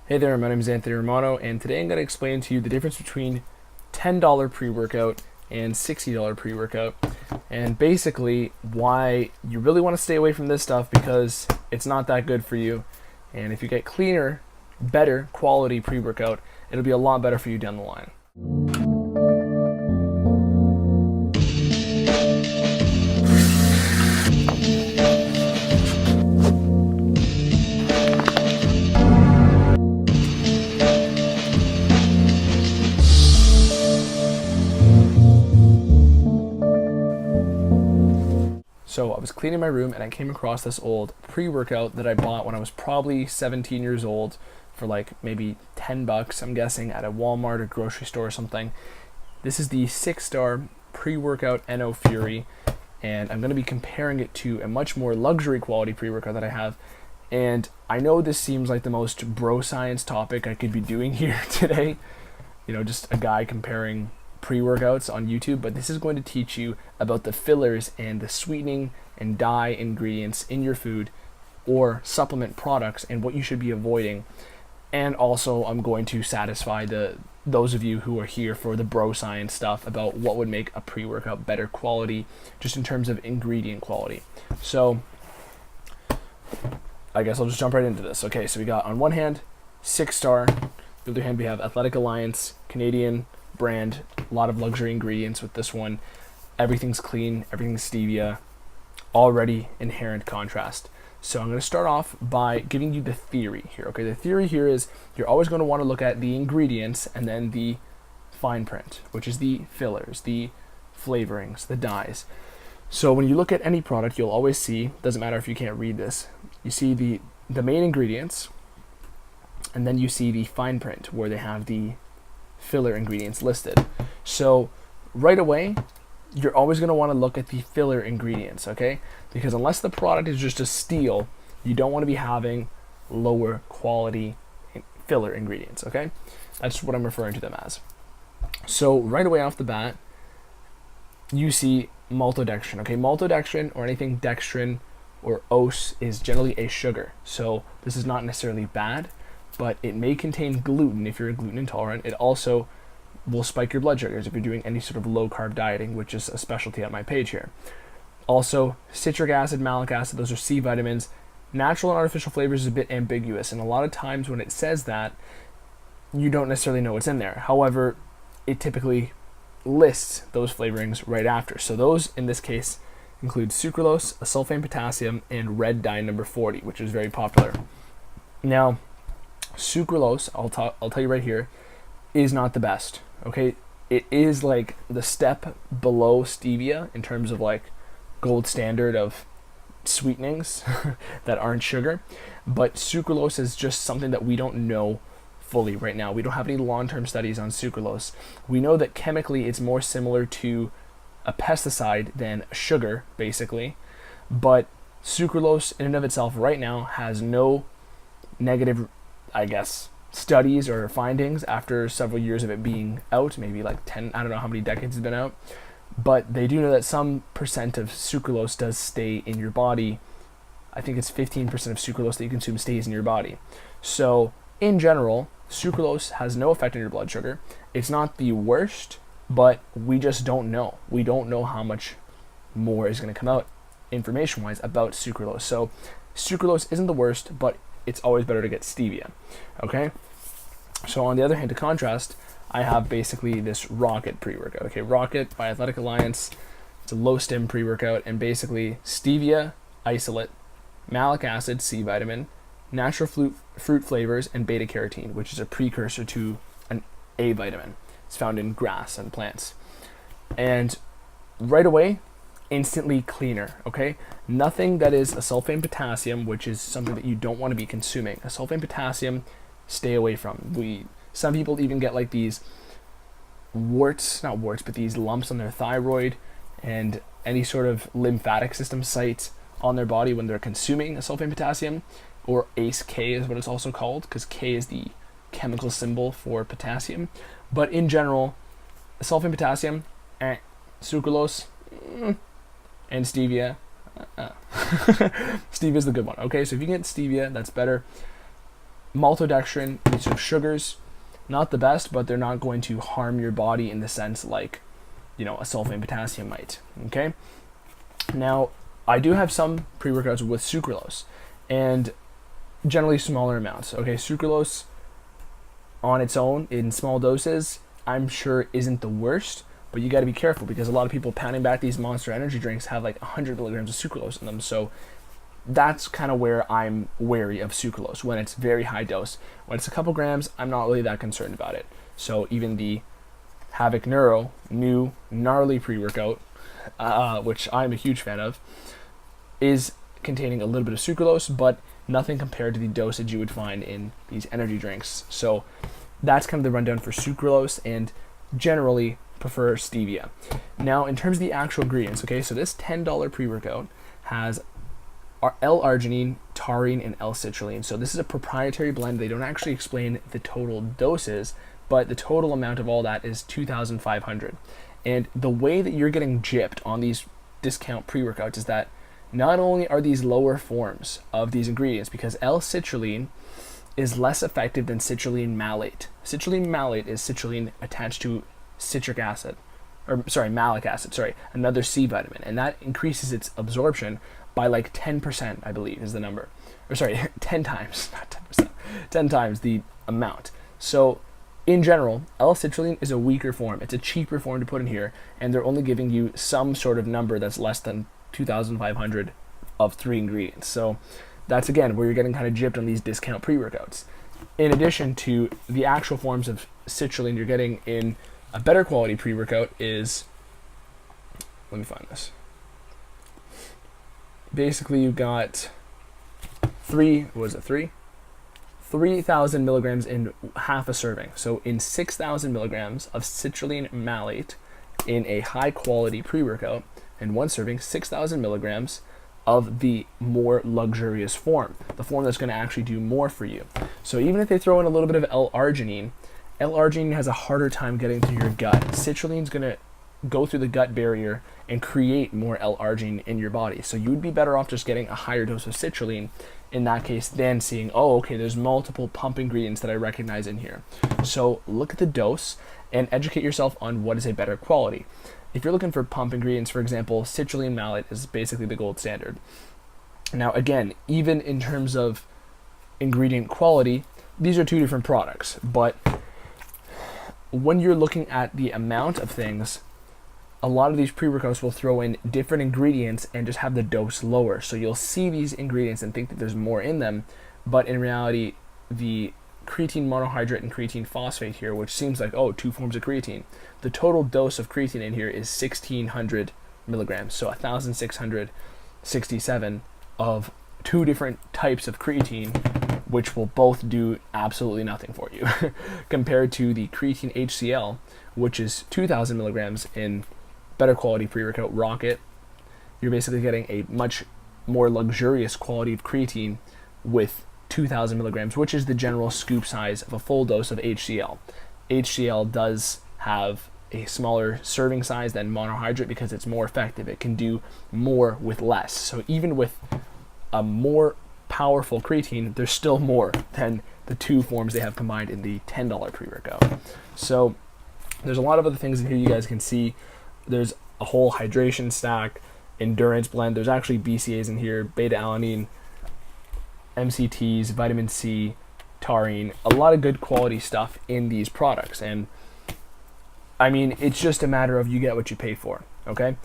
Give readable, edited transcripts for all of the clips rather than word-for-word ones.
Hey there, my name is Anthony Romano, and today I'm going to explain to you the difference between $10 pre-workout and $60 pre-workout, and basically why you really want to stay away from this stuff because it's not that good for you. And if you get cleaner, better quality pre-workout, it'll be a lot better for you down the line. So I was cleaning my room and I came across this old pre-workout that I bought when I was probably 17 years old for like maybe 10 bucks, I'm guessing, at a Walmart or grocery store or something. This is the 6-star pre-workout NO Fury, and I'm going to be comparing it to a much more luxury quality pre-workout that I have. And I know this seems like the most bro science topic I could be doing here today, just a guy comparing pre-workouts on YouTube, but this is going to teach you about the fillers and the sweetening and dye ingredients in your food or supplement products and what you should be avoiding. And also I'm going to satisfy those of you who are here for the bro science stuff about what would make a pre-workout better quality just in terms of ingredient quality. So I guess I'll just jump right into this. Okay, so we got on one hand 6-star, the other hand we have Athletic Alliance, Canadian brand, a lot of luxury ingredients with this one. Everything's clean, everything's stevia, already inherent contrast. So I'm going to start off by giving you the theory here. Okay, the theory here is you're always going to want to look at the ingredients and then the fine print, which is the fillers, the flavorings, the dyes. So when you look at any product, you'll always see, doesn't matter if you can't read this, you see the main ingredients, and then you see the fine print where they have the filler ingredients listed. So right away, you're always going to want to look at the filler ingredients, okay? Because unless the product is just a steal, you don't want to be having lower quality filler ingredients, okay? That's what I'm referring to them as. So right away off the bat, you see maltodextrin, okay? Maltodextrin or anything dextrin or ose is generally a sugar. So this is not necessarily bad, but it may contain gluten if you're gluten intolerant. It also will spike your blood sugars if you're doing any sort of low carb dieting, which is a specialty on my page here. Also, citric acid, malic acid, those are C vitamins. Natural and artificial flavors is a bit ambiguous, and a lot of times when it says that, you don't necessarily know what's in there. However, it typically lists those flavorings right after. So those, in this case, include sucralose, sulfate potassium, and red dye number 40, which is very popular. Now, sucralose, I'll tell you right here, is not the best. Okay, it is like the step below stevia in terms of like gold standard of sweetenings that aren't sugar, but sucralose is just something that we don't know fully right now. We don't have any long-term studies on sucralose. We know that chemically it's more similar to a pesticide than sugar, basically, but sucralose in and of itself right now has no negative, I guess, studies or findings after several years of it being out, maybe like 10, I don't know how many decades it's been out, but they do know that some percent of sucralose does stay in your body. I think it's 15% of sucralose that you consume stays in your body. So in general, sucralose has no effect on your blood sugar. It's not the worst, but we just don't know. We don't know how much more is going to come out information-wise about sucralose. So sucralose isn't the worst, but it's always better to get stevia, okay? So on the other hand, to contrast, I have basically this Rocket pre-workout. Okay, Rocket by Athletic Alliance. It's a low-stim pre-workout, and basically stevia isolate, malic acid, C vitamin, natural fruit flavors, and beta-carotene, which is a precursor to an A vitamin. It's found in grass and plants. And right away, instantly cleaner, okay? Nothing that is a sulfate potassium, which is something that you don't want to be consuming. A sulfate potassium, stay away from. Some people even get like these not warts, but these lumps on their thyroid and any sort of lymphatic system site on their body when they're consuming a sulfate potassium, or ACE-K is what it's also called, because K is the chemical symbol for potassium. But in general, sulfate potassium, sucralose, and stevia. Stevia is the good one. Okay, so if you get stevia, that's better. Maltodextrin, these are sugars, not the best, but they're not going to harm your body in the sense like, a sulfate potassium might. Okay. Now, I do have some pre-workouts with sucralose, and generally smaller amounts. Okay, sucralose on its own in small doses, I'm sure isn't the worst, but you got to be careful because a lot of people pounding back these Monster energy drinks have like 100 milligrams of sucralose in them. So that's kind of where I'm wary of sucralose when it's very high dose. When it's a couple grams, I'm not really that concerned about it. So even the Havoc Neuro new gnarly pre-workout, which I'm a huge fan of, is containing a little bit of sucralose, but nothing compared to the dosage you would find in these energy drinks. So that's kind of the rundown for sucralose, and generally prefer stevia. Now, in terms of the actual ingredients, okay, so this $10 pre-workout has L-arginine, taurine, and L-citrulline. So this is a proprietary blend. They don't actually explain the total doses, but the total amount of all that is 2,500. And the way that you're getting gypped on these discount pre-workouts is that not only are these lower forms of these ingredients, because L-citrulline is less effective than citrulline malate. Citrulline malate is citrulline attached to citric acid, malic acid, another C vitamin, and that increases its absorption by like 10%, I believe is the number. 10 times, not 10%, 10 times the amount. So in general, L-citrulline is a weaker form. It's a cheaper form to put in here, and they're only giving you some sort of number that's less than 2,500 of 3 ingredients. So that's again where you're getting kind of gypped on these discount pre-workouts. In addition to the actual forms of citrulline you're getting in a better quality pre-workout is, let me find this. Basically you've got 3,000 milligrams in half a serving. So in 6,000 milligrams of citrulline malate in a high quality pre-workout, in one serving, 6,000 milligrams of the more luxurious form, the form that's going to actually do more for you. So even if they throw in a little bit of L-arginine, L-arginine has a harder time getting through your gut. Citrulline's going to go through the gut barrier and create more L-arginine in your body. So you would be better off just getting a higher dose of citrulline in that case than seeing, there's multiple pump ingredients that I recognize in here. So look at the dose and educate yourself on what is a better quality. If you're looking for pump ingredients, for example, citrulline malate is basically the gold standard. Now, again, even in terms of ingredient quality, these are two different products. But when you're looking at the amount of things, a lot of these pre-workouts will throw in different ingredients and just have the dose lower. So you'll see these ingredients and think that there's more in them, but in reality, the creatine monohydrate and creatine phosphate here, which seems like, 2 forms of creatine. The total dose of creatine in here is 1,600 milligrams, so 1,667 of 2 different types of creatine, which will both do absolutely nothing for you, compared to the creatine HCl, which is 2,000 milligrams in better quality pre-workout Rocket. You're basically getting a much more luxurious quality of creatine with 2,000 milligrams, which is the general scoop size of a full dose of HCl. HCl does have a smaller serving size than monohydrate because it's more effective. It can do more with less. So even with a more powerful creatine, there's still more than the 2 forms they have combined in the $10 pre-workout. So there's a lot of other things in here you guys can see. There's a whole hydration stack, endurance blend. There's actually BCAAs in here, beta-alanine, MCTs, vitamin C, taurine, a lot of good quality stuff in these products. And I mean, it's just a matter of you get what you pay for, okay?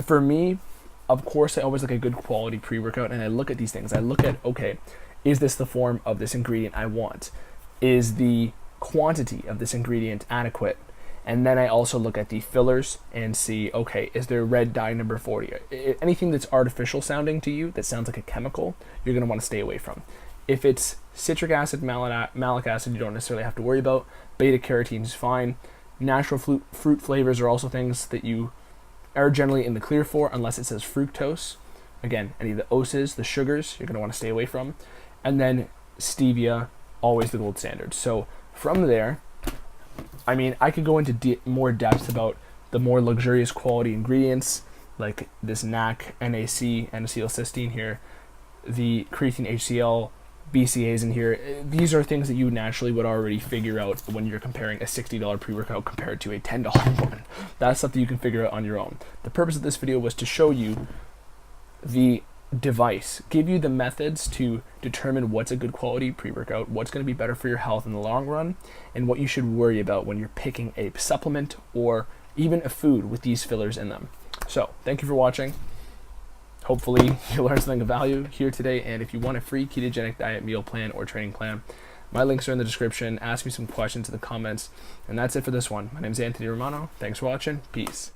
For me, of course, I always look at good quality pre-workout, and I look at these things. I look at, is this the form of this ingredient I want? Is the quantity of this ingredient adequate? And then I also look at the fillers and see, is there red dye number 40? Anything that's artificial sounding to you, that sounds like a chemical, you're going to want to stay away from. If it's citric acid, malic acid, you don't necessarily have to worry about. Beta carotene is fine. Natural fruit flavors are also things that you are generally in the clear for, unless it says fructose. Again, any of the oses, the sugars, you're going to want to stay away from. And then stevia, always the gold standard. So from there, I mean, I could go into more depth about the more luxurious quality ingredients, like this NAC, N-acetylcysteine here, the creatine HCl, BCAAs in here. These are things that you naturally would already figure out when you're comparing a $60 pre-workout compared to a $10 one. That's something you can figure out on your own. The purpose of this video was to show you the device, give you the methods to determine what's a good quality pre-workout, what's going to be better for your health in the long run, and what you should worry about when you're picking a supplement or even a food with these fillers in them. So thank you for watching. Hopefully you learned something of value here today, and if you want a free ketogenic diet meal plan or training plan, my links are in the description. Ask me some questions in the comments, and that's it for this one. My name is Anthony Romano. Thanks for watching. Peace.